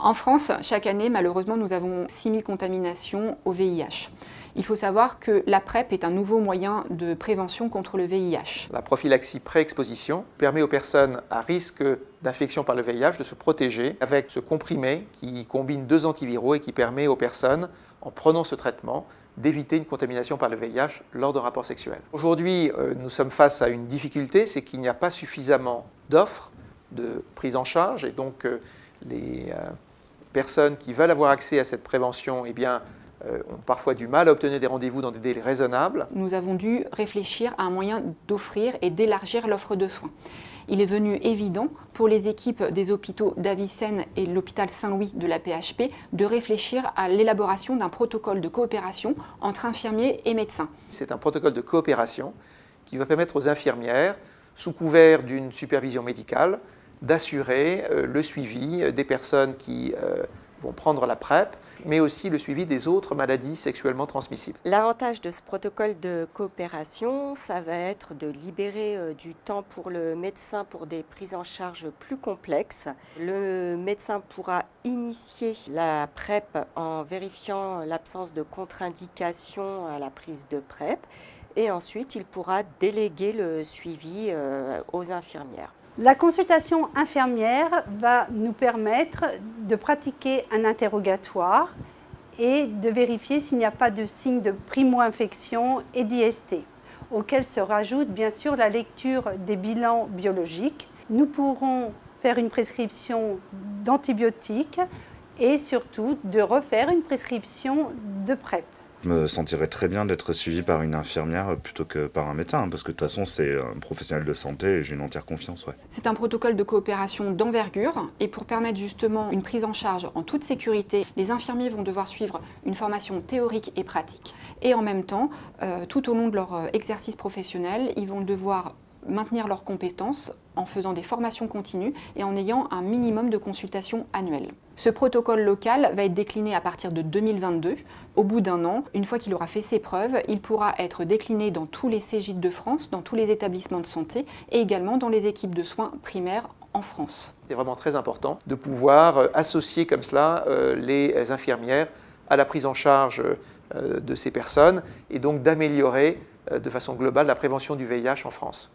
En France, chaque année, malheureusement, nous avons 6000 contaminations au VIH. Il faut savoir que la PrEP est un nouveau moyen de prévention contre le VIH. La prophylaxie pré-exposition permet aux personnes à risque d'infection par le VIH de se protéger avec ce comprimé qui combine 2 antiviraux et qui permet aux personnes, en prenant ce traitement, d'éviter une contamination par le VIH lors de rapports sexuels. Aujourd'hui, nous sommes face à une difficulté, c'est qu'il n'y a pas suffisamment d'offres de prise en charge et donc les personnes qui veulent avoir accès à cette prévention ont parfois du mal à obtenir des rendez-vous dans des délais raisonnables. Nous avons dû réfléchir à un moyen d'offrir et d'élargir l'offre de soins. Il est venu évident pour les équipes des hôpitaux d'Avicenne et l'hôpital Saint-Louis de la PHP de réfléchir à l'élaboration d'un protocole de coopération entre infirmiers et médecins. C'est un protocole de coopération qui va permettre aux infirmières, sous couvert d'une supervision médicale, d'assurer le suivi des personnes qui vont prendre la PrEP, mais aussi le suivi des autres maladies sexuellement transmissibles. L'avantage de ce protocole de coopération, ça va être de libérer du temps pour le médecin pour des prises en charge plus complexes. Le médecin pourra initier la PrEP en vérifiant l'absence de contre-indication à la prise de PrEP et ensuite il pourra déléguer le suivi aux infirmières. La consultation infirmière va nous permettre de pratiquer un interrogatoire et de vérifier s'il n'y a pas de signes de primo-infection et d'IST, auquel se rajoute bien sûr la lecture des bilans biologiques. Nous pourrons faire une prescription d'antibiotiques et surtout de refaire une prescription de PrEP. Je me sentirais très bien d'être suivi par une infirmière plutôt que par un médecin, parce que de toute façon c'est un professionnel de santé et j'ai une entière confiance. Ouais. C'est un protocole de coopération d'envergure et pour permettre justement une prise en charge en toute sécurité, les infirmiers vont devoir suivre une formation théorique et pratique et en même temps, tout au long de leur exercice professionnel, ils vont devoir maintenir leurs compétences en faisant des formations continues et en ayant un minimum de consultations annuelles. Ce protocole local va être décliné à partir de 2022. Au bout d'un an, une fois qu'il aura fait ses preuves, il pourra être décliné dans tous les CGID de France, dans tous les établissements de santé et également dans les équipes de soins primaires en France. C'est vraiment très important de pouvoir associer comme cela les infirmières à la prise en charge de ces personnes et donc d'améliorer de façon globale la prévention du VIH en France.